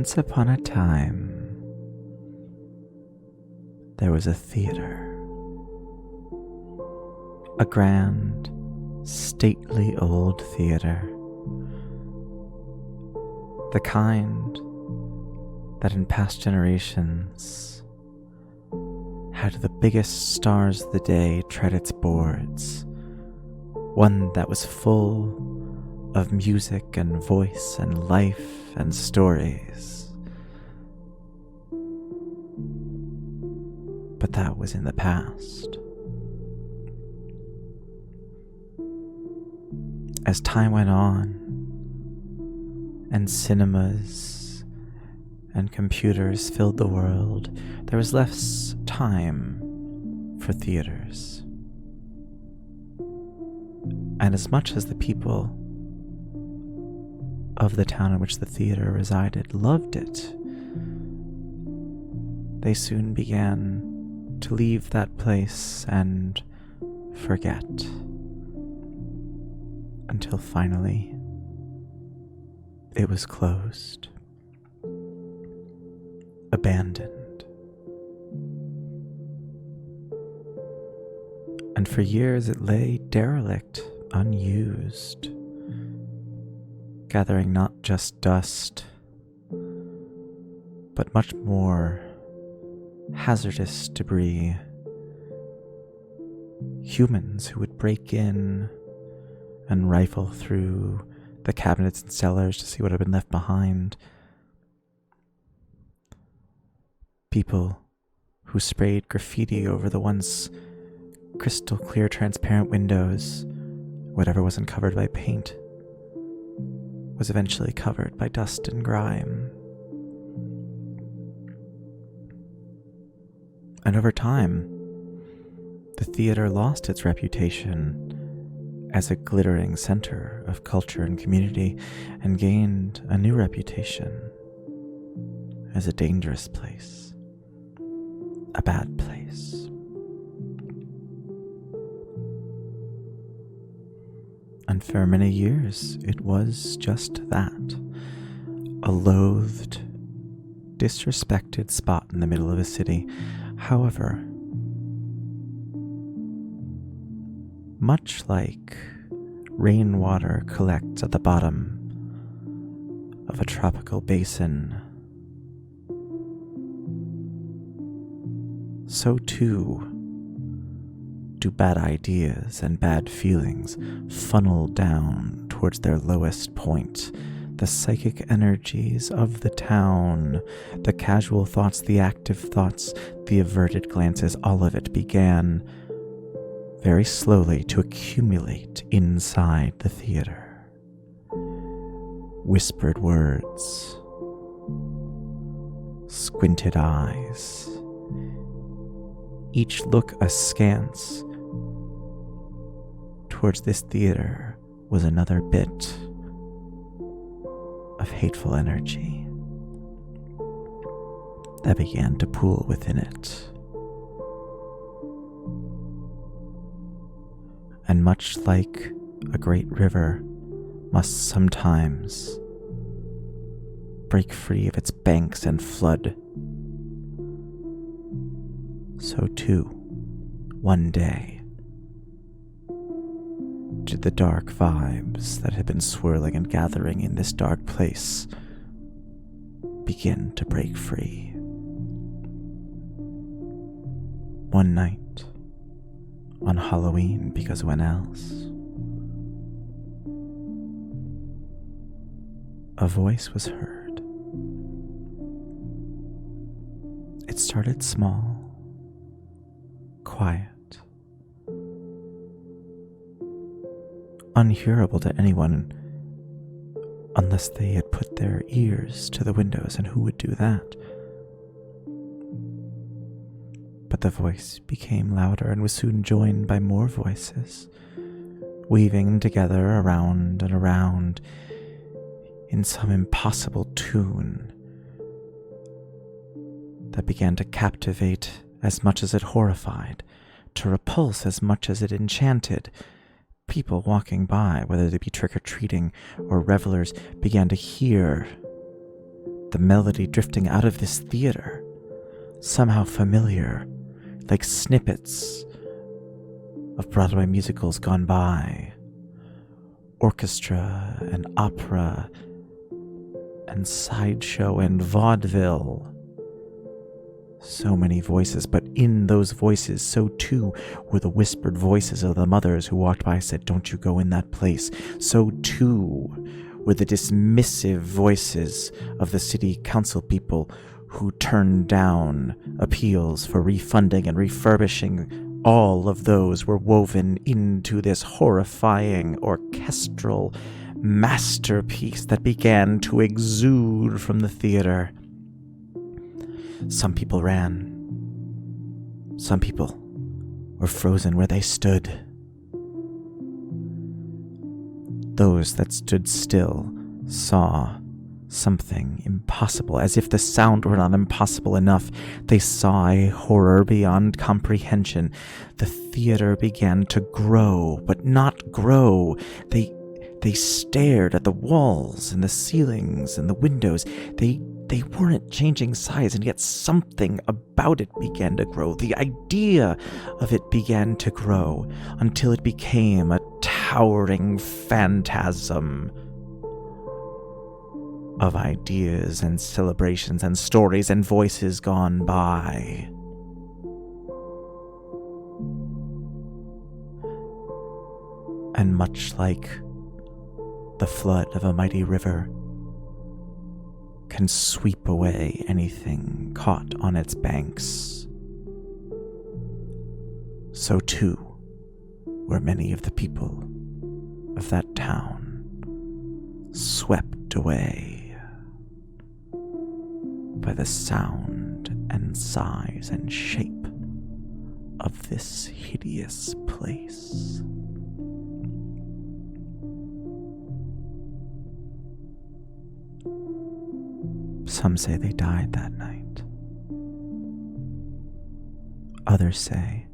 Once upon a time, there was a theater. A grand, stately old theater. The kind that in past generations had the biggest stars of the day tread its boards. One that was full of music and voice and life and stories. But that was in the past. As time went on, and cinemas and computers filled the world, there was less time for theaters. And as much as the people of the town in which the theater resided loved it, they soon began to leave that place and forget. Until finally, it was closed, abandoned. And for years it lay derelict, unused, gathering not just dust, but much more hazardous debris. Humans who would break in and rifle through the cabinets and cellars to see what had been left behind. People who sprayed graffiti over the once crystal clear transparent windows. Whatever wasn't covered by paint was eventually covered by dust and grime. And over time, the theater lost its reputation as a glittering center of culture and community, and gained a new reputation as a dangerous place, a bad place. And for many years, it was just that, a loathed, disrespected spot in the middle of a city. However, much like rainwater collects at the bottom of a tropical basin, so too do bad ideas and bad feelings funnel down towards their lowest point. The psychic energies of the town, the casual thoughts, the active thoughts, the averted glances, all of it began very slowly to accumulate inside the theater. Whispered words, squinted eyes, each look askance towards this theater was another bit of hateful energy that began to pool within it. And much like a great river must sometimes break free of its banks and flood, so too, one day, did the dark vibes that had been swirling and gathering in this dark place begin to break free. One night, on Halloween, because when else? A voice was heard. It started small, quiet, unhearable to anyone unless they had put their ears to the windows, and who would do that? But the voice became louder and was soon joined by more voices, weaving together around and around in some impossible tune that began to captivate as much as it horrified, to repulse as much as it enchanted. People walking by, whether they be trick-or-treating or revelers, began to hear The melody drifting out of this theater, somehow familiar, like snippets of Broadway musicals gone by, orchestra and opera and sideshow and vaudeville. So many voices, but in those voices, so too were the whispered voices of the mothers who walked by and said, "Don't you go in that place." So too were the dismissive voices of the city council people who turned down appeals for refunding and refurbishing. All of those were woven into this horrifying orchestral masterpiece that began to exude from the theater. Some people ran. Some people were frozen where they stood. Those that stood still saw something impossible, as if the sound were not impossible enough. They saw a horror beyond comprehension. The theater began to grow, but not grow. They stared at the walls and the ceilings and the windows. They weren't changing size, and yet something about it began to grow. The idea of it began to grow until it became a towering phantasm of ideas and celebrations and stories and voices gone by. And much like the flood of a mighty river can sweep away anything caught on its banks, so too were many of the people of that town swept away by the sound and size and shape of this hideous place. Some say they died that night. Others say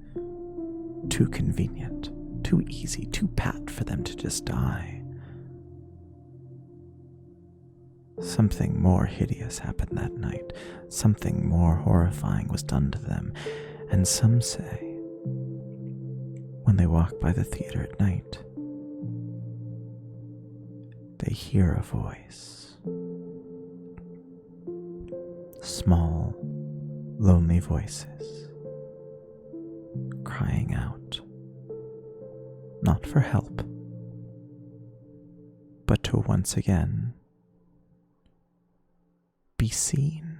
too convenient, too easy, too pat for them to just die. Something more hideous happened that night. Something more horrifying was done to them. And some say, when they walk by the theater at night, they hear a voice. Small, lonely voices crying out, not for help, but to once again be seen.